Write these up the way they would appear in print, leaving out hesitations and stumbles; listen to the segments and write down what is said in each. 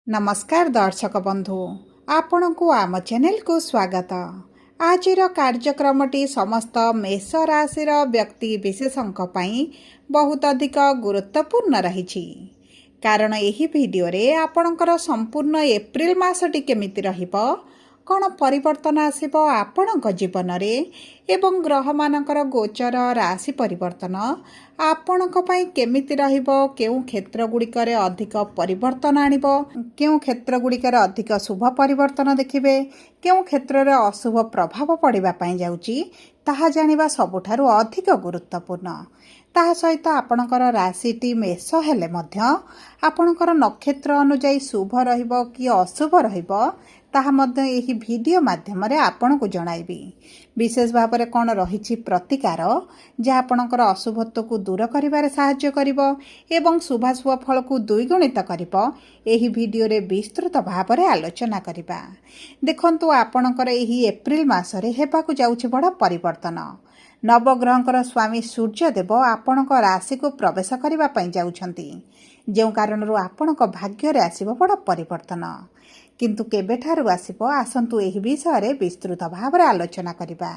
नमस्कार दर्शक बंधु आपण को आम चैनल को स्वागत। आज कार्यक्रमटी समस्त मेष राशि व्यक्ति विशेषों बहुत अधिक गुरुत्वपूर्ण रही कारण यही वीडियो रे आपणकर संपूर्ण एप्रिल मासटी केमिति रहिबो कौन परिवर्तन आसिबो आपणक जीवन रे एवं ग्रह मानकर गोचर राशि परिवर्तन आपणक पई केमिति रहिबो केउ क्षेत्र गुड़िकर अधिक परिवर्तन आनिबो केउ क्षेत्र गुड़िकर अधिक शुभ परिवर्तन देखिबे केउ क्षेत्र रे अशुभ प्रभाव पड़िबा पई जाउची ताहा जानिबा सबुठारु अधिक गुरुत्वपूर्ण। ताहा सहित आपणकर राशिटी मेष हेले मध्य आपणकर नक्षत्र अनुଯାयी शुभ रहिबो कि अशुभ रहिबो ताहा मध्य एही वीडियो माध्यम रे आपन को जणाइबी। विशेष भाव में कौन रही प्रतिकार जहाँ आपणकर अशुभत्व को दूर करिबारे सहाय्य करिबो एवं शुभाशुभ फल को द्विगुणित करिबो एही वीडियो रे विस्तृत भाव में आलोचना करिबा। देखंतु आपणकर एही एप्रिल मासरे हेबाकु जाउछि बड़ परिवर्तन। नवग्रहंकर स्वामी सूर्यदेव आपणक राशि को प्रवेश करिबा पई जाउछंती जेउ कारणरू आपणक भाग्य रे आसीबो बड़ परिवर्तन। किंतु केबेठारु आसीबो आसंतु एही विषय रे विस्तृत भाव रे आलोचना करिबा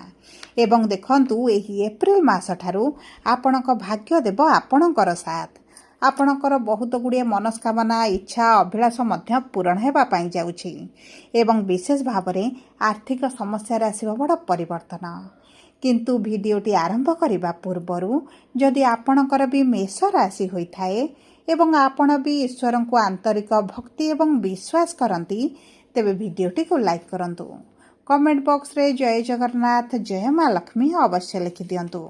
एवं देखंतु एही एप्रिल मास ठारू आपणक भाग्य देव आपणकर साथ आपणकर बहुत गुड़िए मनस्कामना इच्छा अभिलाष मध्य पूरण हेबा पई जाउछि एवं विशेष भाव में आर्थिक समस्या रे आसीबो बड़ परिवर्तन। किंतु वीडियोटी आरंभ करिबा पूर्वरु जदि आपणकर भी मेष राशि होइथाए एवं आपण भी ईश्वर को आंतरिक भक्ति एवं विश्वास करती तेबे वीडियोटी को लाइक करंतु। कमेंट बॉक्स रे जय जगन्नाथ जय माँ लक्ष्मी अवश्य लिखि दियंतु।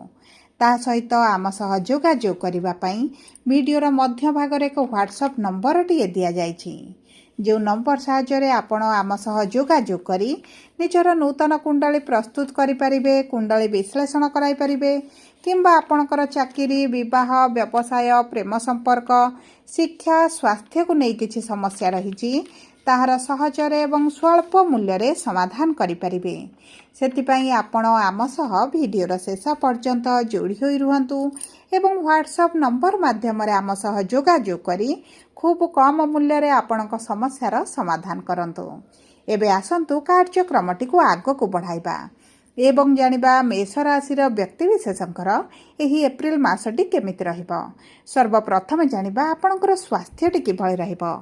ता सहित आम सह जोगाजोग करिबा पई वीडियोर मध्य भाग रे एक व्हाट्सएप नंबर टी दिया जायछि जो नंबर साहाय्य आपण आम सह जोगाजोग करी निजर नूतन कुंडली प्रस्तुत करि परिबे कुंडली विश्लेषण कराई परिबे किंबा आपणकर चाकरी विवाह व्यवसाय प्रेम संपर्क शिक्षा स्वास्थ्य को नहीं किछि समस्या रही ताहार सहजरे एवं स्वल्प मूल्य रे समाधान करि परिबे। सेतिपई आपण आम सह वीडियोर शेष पर्यंत जोड़ी होई रुहंतु एवं व्हाट्सएप नंबर माध्यम रे आम सह जोगाजोग करी खूब कम मूल्य रे आपणक समस्यार समाधान करंतु। एबे आसंतु कार्यक्रमटी को आग को बढ़ाइबा एवं जानिबा मेष राशिर व्यक्ति विशेषकर एही एप्रिल मासटी केमिति रहिबो। सर्वप्रथम जानिबा आपणकर स्वास्थ्यटी किभଳି रहिबो।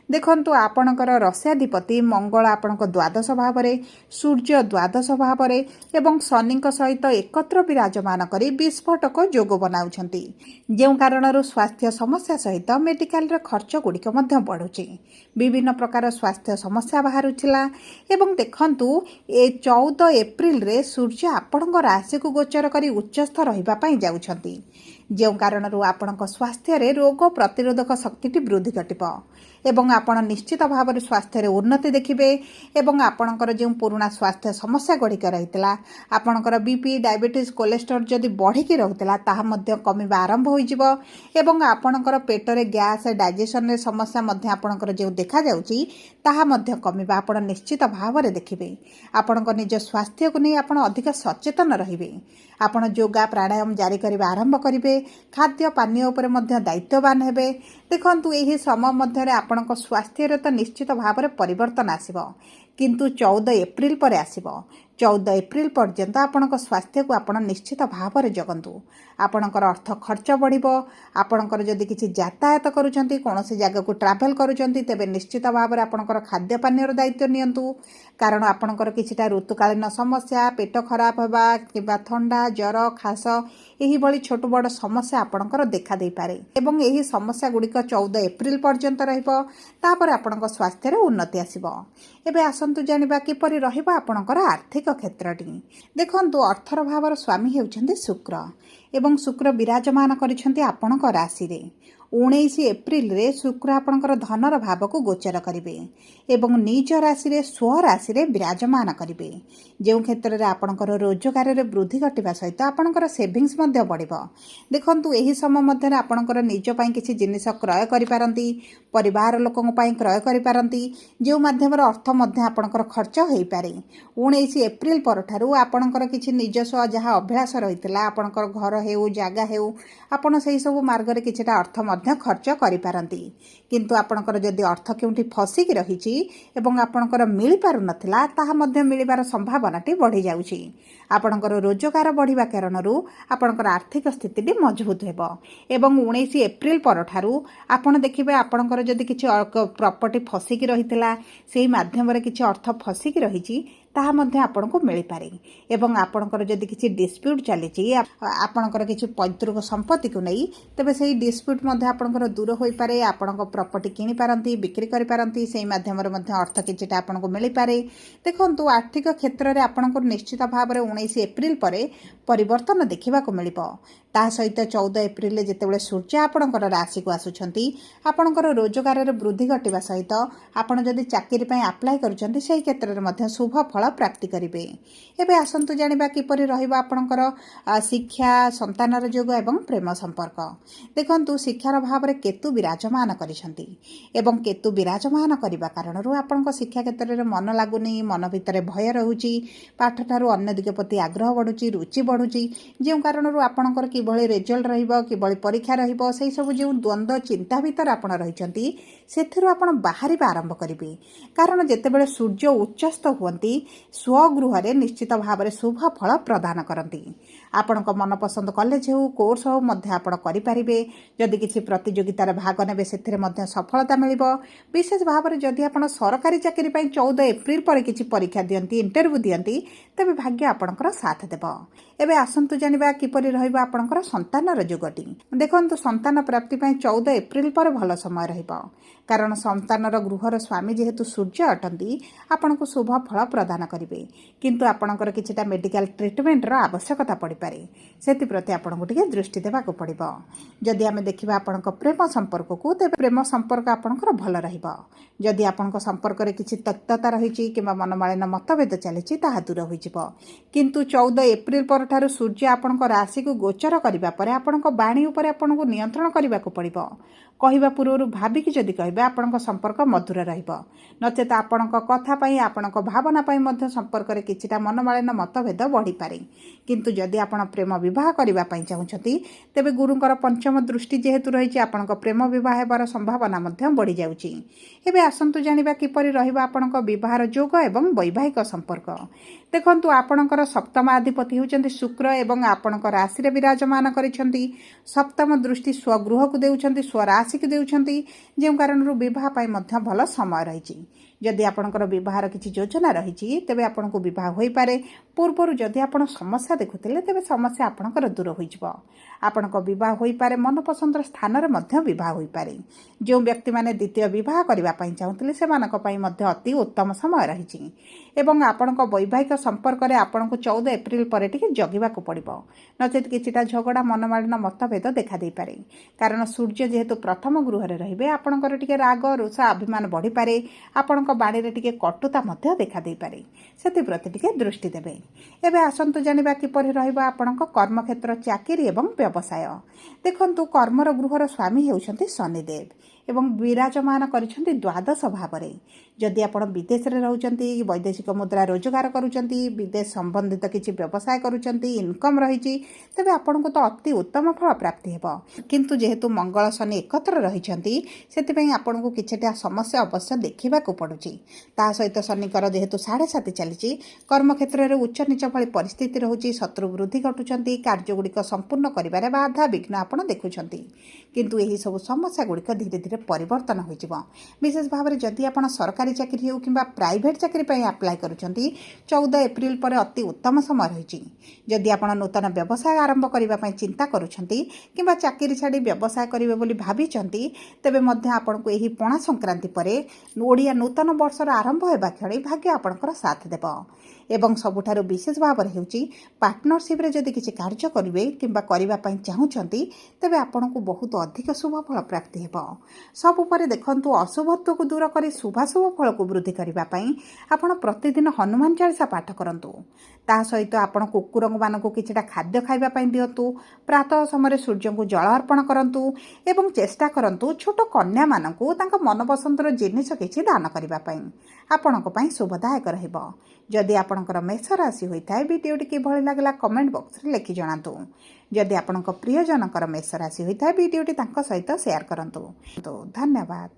देखंतु आपणकर रस्याधिपति मंगल आपणक द्वादश भाव रे सूर्य द्वादश भाव रे एवं शनिक सहित एकत्र विराजमान करी विस्फोटक जोग बनाउछंती जेउ कारणरू स्वास्थ्य समस्या सहित मेडिकल रे खर्च गुड़िक मध्य बढ़ुची विभिन्न प्रकार स्वास्थ्य समस्या बाहरुछिला एवं देखंतु 14 एप्रिल रे सूर्य आपणक राशि को गोचर करी उच्चस्थ रहिबा पई जाउछंती जेउ कारणरू आपणक स्वास्थ्य रे रोग प्रतिरोधक शक्ति वृद्धि घटिबो एवं आपण निश्चित भाव में स्वास्थ्य उन्नति देखिबे एवं आपणकर जो पुराना स्वास्थ्य समस्या गुड़िक रही आपणकर बीपी डायबिटीज कोलेस्ट्रोल जदि बढ़िकी रहुतला ताहा मध्य कमिबा आरंभ होइजिबो एवं आपणकर पेटरे गैस डाइजेशन रे समस्या मध्य आपणकर जो देखा जाउची ताहा मध्य कमिबा आपण निश्चित भाव में देखिबे। आपणकर निज स्वास्थ्य को नहीं आपण अधिक सचेतन रहिबे। आपण योगा प्राणायाम जारी करबा आरंभ करिवे खाद्य पानीय उपर मध्य दायित्ववान हेबे। देखंतु एही समय मध्य रे आपणक स्वास्थ्य रे तो निश्चित भाव में परिवर्तन आसिबो किंतु 14 एप्रिल पर आसिबो। 14 एप्रिल पर्यंत आपणक स्वास्थ्य को आपण निश्चित भाव में जगंतु। आपणकर अर्थ खर्च बढ़िबो। आपणकर जदि किछि यातायात करूछंती कोनोसी जगह को ट्रैवल करूछंती तेबे निश्चित भाव में आपणकर खाद्य पानीय दायित्व नियंतु कारण आपणकर किछिटा ऋतुकालीन समस्या पेट खराब हेबा किबा ठंडा ज्वर खास एही भली छोट बड़ समस्या आपणकर देखा देई पारे एवं एही समस्या गुड़िक 14 एप्रिल पर्यंत रहिबो तापर आपणक स्वास्थ्य रे उन्नति आसिबो। एबे आसंतु जानिबा किपरि रहिबो आपणकर आर्थिक क्षेत्रटी। देखंतु अर्थर भावर स्वामी हेउछन्ती शुक्र एवं शुक्र विराजमान करिसेंती आपणक राशि रे 19 एप्रिल रे शुक्र आपणकर धनर भाव को गोचर करिवे एवं निज राशि रे स्व राशि रे विराजमान करिवे जो क्षेत्र रे आपणकर रोजगार रे वृद्धि घटिबा सहित आपणकर सेविंग्स मध्य बढ़िबो। देखंतु एही समय मध्य रे आपणकर निज पई किछि जिनिस क्रय करि पारंती परिवार लोकन पई क्रय करि पारंती जो माध्यम रे अर्थ मध्य आपणकर खर्च हेई पारे। 19 एप्रिल पर ठारू आपणकर किछि निजस्व जहा अभिलाष रहितला आपणकर घर हेउ जागा हेउ आपण सेही सब मार्ग रे किछिटा अर्थ ମଧ୍ୟ ଖର୍ଚ୍ଚ କରିପାରନ୍ତି। କିନ୍ତୁ ଆପଣଙ୍କର ଯଦି ଅର୍ଥ କେଉଁଠି ଫସିକି ରହିଛି ଏବଂ ଆପଣଙ୍କର ମିଳିପାରୁନଥିଲା ତାହା ମଧ୍ୟ ମିଳିବାର ସମ୍ଭାବନାଟି ବଢ଼ିଯାଉଛି। ଆପଣଙ୍କର ରୋଜଗାର ବଢ଼ିବା କାରଣରୁ ଆପଣଙ୍କର ଆର୍ଥିକ ସ୍ଥିତିଟି ମଜବୁତ ହେବ ଏବଂ 19 ଏପ୍ରିଲ ପରଠାରୁ ଆପଣ ଦେଖିବେ ଆପଣଙ୍କର ଯଦି କିଛି ପ୍ରପର୍ଟି ଫସିକି ରହିଥିଲା, ସେହି ମାଧ୍ୟମରେ କିଛି ଅର୍ଥ ଫସିକି ରହିଛି, ତାହା ମଧ୍ୟ ଆପଣଙ୍କୁ ମିଳିପାରେ ଏବଂ ଆପଣଙ୍କର ଯଦି କିଛି ଡିସ୍ପ୍ୟୁଟ୍ ଚାଲିଛି ଆପଣଙ୍କର କିଛି ପୈତୃକ ସମ୍ପତ୍ତିକୁ ନେଇ, ତେବେ ସେହି ଡିସ୍ପ୍ୟୁଟ୍ ମଧ୍ୟ ଆପଣଙ୍କର ଦୂର ହୋଇପାରେ। ଆପଣଙ୍କ ପ୍ରପର୍ଟି କିଣିପାରନ୍ତି, ବିକ୍ରି କରିପାରନ୍ତି, ସେହି ମାଧ୍ୟମରେ ମଧ୍ୟ ଅର୍ଥ କିଛିଟା ଆପଣଙ୍କୁ ମିଳିପାରେ। ଦେଖନ୍ତୁ, ଆର୍ଥିକ କ୍ଷେତ୍ରରେ ଆପଣଙ୍କୁ ନିଶ୍ଚିତ ଭାବରେ 19 ଏପ୍ରିଲ ପରେ ପରିବର୍ତ୍ତନ ଦେଖିବାକୁ ମିଳିବ। ତା ସହିତ 14 ଏପ୍ରିଲରେ ଯେତେବେଳେ ସୂର୍ଯ୍ୟ ଆପଣଙ୍କର ରାଶିକୁ ଆସୁଛନ୍ତି, ଆପଣଙ୍କର ରୋଜଗାରରେ ବୃଦ୍ଧି ଘଟିବା ସହିତ ଆପଣ ଯଦି ଚାକିରି ପାଇଁ ଆପ୍ଲାଏ କରୁଛନ୍ତି ସେହି କ୍ଷେତ୍ରରେ ମଧ୍ୟ ଶୁଭ ଫଳ ପ୍ରାପ୍ତି କରିବେ। ଏବେ ଆସନ୍ତୁ ଜାଣିବା କିପରି ରହିବ ଆପଣଙ୍କର ଶିକ୍ଷା, ସନ୍ତାନର ଯୋଗ ଏବଂ ପ୍ରେମ ସମ୍ପର୍କ। ଦେଖନ୍ତୁ, ଶିକ୍ଷାର ଭାବରେ କେତୁ ବିରାଜମାନ କରିଛନ୍ତି ଏବଂ କେତୁ ବିରାଜମାନ କରିବା କାରଣରୁ ଆପଣଙ୍କ ଶିକ୍ଷା କ୍ଷେତ୍ରରେ ମନ ଲାଗୁନି, ମନ ଭିତରେ ଭୟ ରହୁଛି, ପାଠଠାରୁ ଅନ୍ୟ ଦିଗ ପ୍ରତି ଆଗ୍ରହ ବଢ଼ୁଛି, ରୁଚି ବଢ଼ୁଛି, ଯେଉଁ କାରଣରୁ ଆପଣଙ୍କର କିଭଳି ରେଜଲ୍ଟ ରହିବ, କିଭଳି ପରୀକ୍ଷା ରହିବ, ସେହି ସବୁ ଯେଉଁ ଦ୍ୱନ୍ଦ୍ୱ ଚିନ୍ତା ଭିତରେ ଆପଣ ରହିଛନ୍ତି ସେଥିରୁ ଆପଣ ବାହାରିବା ଆରମ୍ଭ କରିବେ। କାରଣ ଯେତେବେଳେ ସୂର୍ଯ୍ୟ ଉଚ୍ଚସ୍ଥ ହୁଅନ୍ତି ସ୍ୱଗୃହରେ ନିଶ୍ଚିତ ଭାବରେ ଶୁଭ ଫଳ ପ୍ରଦାନ କରନ୍ତି। ଆପଣଙ୍କ ମନପସନ୍ଦ କଲେଜ ହେଉ, କୋର୍ସ ହେଉ ମଧ୍ୟ ଆପଣ କରିପାରିବେ। ଯଦି କିଛି ପ୍ରତିଯୋଗିତାରେ ଭାଗ ନେବେ ସେଥିରେ ମଧ୍ୟ ସଫଳତା ମିଳିବ। ବିଶେଷ ଭାବରେ ଯଦି ଆପଣ ସରକାରୀ ଚାକିରି ପାଇଁ 14 ଏପ୍ରିଲ ପରେ କିଛି ପରୀକ୍ଷା ଦିଅନ୍ତି, ଇଣ୍ଟରଭ୍ୟୁ ଦିଅନ୍ତି, ତେବେ ଭାଗ୍ୟ ଆପଣଙ୍କର ସାଥ ଦେବ। ଏବେ ଆସନ୍ତୁ ଜାଣିବା କିପରି ରହିବ ଆପଣଙ୍କର ସନ୍ତାନର ଯୋଗଟି। ଦେଖନ୍ତୁ, ସନ୍ତାନ ପ୍ରାପ୍ତି ପାଇଁ 14 ଏପ୍ରିଲ ପରେ ଭଲ ସମୟ ରହିବ। କାରଣ ସନ୍ତାନର ଗୃହର ସ୍ୱାମୀ ଯେହେତୁ ସୂର୍ଯ୍ୟ ଅଟନ୍ତି, ଆପଣଙ୍କୁ ଶୁଭ ଫଳ ପ୍ରଦାନ କରିବେ। କିନ୍ତୁ ଆପଣଙ୍କର କିଛିଟା ମେଡ଼ିକାଲ ଟ୍ରିଟମେଣ୍ଟର ଆବଶ୍ୟକତା ପଡ଼ିପାରେ, ସେଥିପ୍ରତି ଆପଣଙ୍କୁ ଟିକେ ଦୃଷ୍ଟି ଦେବାକୁ ପଡ଼ିବ। ଯଦି ଆମେ ଦେଖିବା ଆପଣଙ୍କ ପ୍ରେମ ସମ୍ପର୍କକୁ, ତେବେ ପ୍ରେମ ସମ୍ପର୍କ ଆପଣଙ୍କର ଭଲ ରହିବ। ଯଦି ଆପଣଙ୍କ ସମ୍ପର୍କରେ କିଛି ତକ୍ତତା ରହିଛି କିମ୍ବା ମନମାଳିନ ମତଭେଦ ଚାଲିଛି, ତାହା ଦୂର ହୋଇଯିବ। କିନ୍ତୁ 14 ଏପ୍ରିଲ ପରଠାରୁ ସୂର୍ଯ୍ୟ ଆପଣଙ୍କ ରାଶିକୁ ଗୋଚର କରିବା ପରେ ଆପଣଙ୍କ ବାଣୀ ଉପରେ ଆପଣଙ୍କୁ ନିୟନ୍ତ୍ରଣ କରିବାକୁ ପଡ଼ିବ। କହିବା ପୂର୍ବରୁ ଭାବିକି ଯଦି କହିବେ ଆପଣଙ୍କ ସମ୍ପର୍କ ମଧୁର ରହିବ। ନଚେତ ଆପଣଙ୍କ କଥା ପାଇଁ, ଆପଣଙ୍କ ଭାବନା ପାଇଁ ମଧ୍ୟ ସମ୍ପର୍କରେ କିଛିଟା ମନମାଳିନ ମତଭେଦ ବଢ଼ିପାରେ। କିନ୍ତୁ ଯଦି ଆପଣ ପ୍ରେମ ବିବାହ କରିବା ପାଇଁ ଚାହୁଁଛନ୍ତି, ତେବେ ଗୁରୁଙ୍କର ପଞ୍ଚମ ଦୃଷ୍ଟି ଯେହେତୁ ରହିଛି, ଆପଣଙ୍କ ପ୍ରେମ ବିବାହ ହେବାର ସମ୍ଭାବନା ମଧ୍ୟ ବଢ଼ିଯାଉଛି। ଏବେ ଆସନ୍ତୁ ଜାଣିବା କିପରି ରହିବ ଆପଣଙ୍କ ବିବାହର ଯୋଗ ଏବଂ ବୈବାହିକ ସମ୍ପର୍କ। ଦେଖନ୍ତୁ, ଆପଣଙ୍କର ସପ୍ତମ ଅଧିପତି ହେଉଛନ୍ତି ଶୁକ୍ର ଏବଂ ଆପଣଙ୍କ ରାଶିରେ ବିରାଜମାନ କରିଛନ୍ତି। ସପ୍ତମ ଦୃଷ୍ଟି ସ୍ୱଗୃହକୁ ଦେଉଛନ୍ତି, ସ୍ୱରାଶିକୁ ଦେଉଛନ୍ତି, ଯେଉଁ କାରଣରୁ ବିବାହ ପାଇଁ ମଧ୍ୟ ଭଲ ସମୟ ରହିଛି। ଯଦି ଆପଣଙ୍କର ବିବାହର କିଛି ଯୋଜନା ରହିଛି, ତେବେ ଆପଣଙ୍କୁ ବିବାହ ହୋଇପାରେ। ପୂର୍ବରୁ ଯଦି ଆପଣ ସମସ୍ୟା ଦେଖୁଥିଲେ, ତେବେ ସମସ୍ୟା ଆପଣଙ୍କର ଦୂର ହୋଇଯିବ। ଆପଣଙ୍କ ବିବାହ ହୋଇପାରେ, ମନପସନ୍ଦର ସ୍ଥାନରେ ମଧ୍ୟ ବିବାହ ହୋଇପାରେ। ଯେଉଁ ବ୍ୟକ୍ତିମାନେ ଦ୍ୱିତୀୟ ବିବାହ କରିବା ପାଇଁ ଚାହୁଁଥିଲେ, ସେମାନଙ୍କ ପାଇଁ ମଧ୍ୟ ଅତି ଉତ୍ତମ ସମୟ ରହିଛି। ଏବଂ ଆପଣଙ୍କ ବୈବାହିକ ସମ୍ପର୍କରେ ଆପଣଙ୍କୁ 14 ଏପ୍ରିଲ ପରେ ଟିକେ ଜଗିବାକୁ ପଡ଼ିବ। ନଚେତ କିଛିଟା ଝଗଡ଼ା, ମନମାଳିନ ମତଭେଦ ଦେଖାଦେଇପାରେ। କାରଣ ସୂର୍ଯ୍ୟ ଯେହେତୁ ପ୍ରଥମ ଗୃହରେ ରହିବେ, ଆପଣଙ୍କର ଟିକେ ରାଗ, ରୋଷ, ଅଭିମାନ ବଢ଼ିପାରେ। ଆପଣଙ୍କ ବାଣୀରେ ଟିକେ କଟୁତା ମଧ୍ୟ ଦେଖାଦେଇପାରେ। ସେଥିପ୍ରତି ଟିକେ ଦୃଷ୍ଟି ଦେବେ। ଏବେ ଆସନ୍ତୁ ଜାଣିବା କିପରି ରହିବ ଆପଣଙ୍କ କର୍ମକ୍ଷେତ୍ର, ଚାକିରି ଏବଂ ବ୍ୟବସାୟ। ଦେଖନ୍ତୁ, କର୍ମର ଗୃହର ସ୍ୱାମୀ ହେଉଛନ୍ତି ଶନିଦେବ ଏବଂ ବିରାଜମାନ କରିଛନ୍ତି ଦ୍ୱାଦଶ ଭାବରେ। ଯଦି ଆପଣ ବିଦେଶରେ ରହୁଛନ୍ତି, ବୈଦେଶିକ ମୁଦ୍ରା ରୋଜଗାର କରୁଛନ୍ତି, ବିଦେଶ ସମ୍ବନ୍ଧିତ କିଛି ବ୍ୟବସାୟ କରୁଛନ୍ତି, ଇନକମ୍ ରହିଛି, ତେବେ ଆପଣଙ୍କୁ ତ ଅତି ଉତ୍ତମ ଫଳ ପ୍ରାପ୍ତି ହେବ। କିନ୍ତୁ ଯେହେତୁ ମଙ୍ଗଳ ଶନି ଏକତ୍ର ରହିଛନ୍ତି, ସେଥିପାଇଁ ଆପଣଙ୍କୁ କିଛିଟା ସମସ୍ୟା ଅବଶ୍ୟ ଦେଖିବାକୁ ପଡ଼ୁଛି। ତା ସହିତ ଶନିଙ୍କର ଯେହେତୁ 7.5 ଚାଲିଛି, କର୍ମକ୍ଷେତ୍ରରେ ଉଚ୍ଚ ନିଚ ଭଳି ପରିସ୍ଥିତି ରହୁଛି, ଶତ୍ରୁ ବୃଦ୍ଧି ଘଟୁଛନ୍ତି, କାର୍ଯ୍ୟଗୁଡ଼ିକ ସମ୍ପୂର୍ଣ୍ଣ କରିବାରେ ବାଧା ବିଘ୍ନ ଆପଣ ଦେଖୁଛନ୍ତି। କିନ୍ତୁ ଏହିସବୁ ସମସ୍ୟାଗୁଡ଼ିକ ଧୀରେ ଧୀରେ ପରିବର୍ତ୍ତନ ହୋଇଯିବ। ବିଶେଷ ଭାବରେ ଯଦି ଆପଣ ସରକାରୀ ଚାକିରି ହେଉ କିମ୍ବା ପ୍ରାଇଭେଟ୍ ଚାକିରି ପାଇଁ ଆପ୍ଲାଏ କରୁଛନ୍ତି, 14 ଏପ୍ରିଲ ପରେ ଅତି ଉତ୍ତମ ସମୟ ରହିଛି। ଯଦି ଆପଣ ନୂତନ ବ୍ୟବସାୟ ଆରମ୍ଭ କରିବା ପାଇଁ ଚିନ୍ତା କରୁଛନ୍ତି କିମ୍ବା ଚାକିରି ଛାଡ଼ି ବ୍ୟବସାୟ କରିବେ ବୋଲି ଭାବିଛନ୍ତି, ତେବେ ମଧ୍ୟ ଆପଣଙ୍କୁ ଏହି ପଣା ସଂକ୍ରାନ୍ତି ପରେ ଓଡ଼ିଆ ନୂତନ ବର୍ଷର ଆରମ୍ଭ ହେବା କ୍ଷଣି ଭାଗ୍ୟ ଆପଣଙ୍କର ସାଥ ଦେବ। ଏବଂ ସବୁଠାରୁ ବିଶେଷ ଭାବରେ ହେଉଛି ପାର୍ଟନରସିପ୍ରେ ଯଦି କିଛି କାର୍ଯ୍ୟ କରିବେ କିମ୍ବା କରିବା ପାଇଁ ଚାହୁଁଛନ୍ତି, ତେବେ ଆପଣଙ୍କୁ ବହୁତ ଅଧିକ ଶୁଭ ଫଳ ପ୍ରାପ୍ତି ହେବ। ସବୁ ପରେ ଦେଖନ୍ତୁ, ଅଶୁଭତ୍ୱକୁ ଦୂର କରି ଶୁଭାଶୁଭ ଫଳକୁ ବୃଦ୍ଧି କରିବା ପାଇଁ ଆପଣ ପ୍ରତିଦିନ ହନୁମାନ ଚାଳିଶା ପାଠ କରନ୍ତୁ। ତା ସହିତ ଆପଣ କୁକୁରମାନଙ୍କୁ କିଛିଟା ଖାଦ୍ୟ ଖାଇବା ପାଇଁ ଦିଅନ୍ତୁ। ପ୍ରାତଃ ସମୟରେ ସୂର୍ଯ୍ୟଙ୍କୁ ଜଳ ଅର୍ପଣ କରନ୍ତୁ ଏବଂ ଚେଷ୍ଟା କରନ୍ତୁ ଛୋଟ କନ୍ୟାମାନଙ୍କୁ ତାଙ୍କ ମନପସନ୍ଦର ଜିନିଷ କିଛି ଦାନ କରିବା ପାଇଁ। ଆପଣଙ୍କ ପାଇଁ ଶୁଭଦାୟକ ରହିବ। ଯଦି ଆପଣ आपणकर मेष राशि होता है वीडियोटी किभଳି लागला कमेंट बॉक्स रे लिखि जणातु जदि आपणक प्रियजनकर मेष राशि होता है वीडियोटी तांको सहित शेयर करंतु तो धन्यवाद।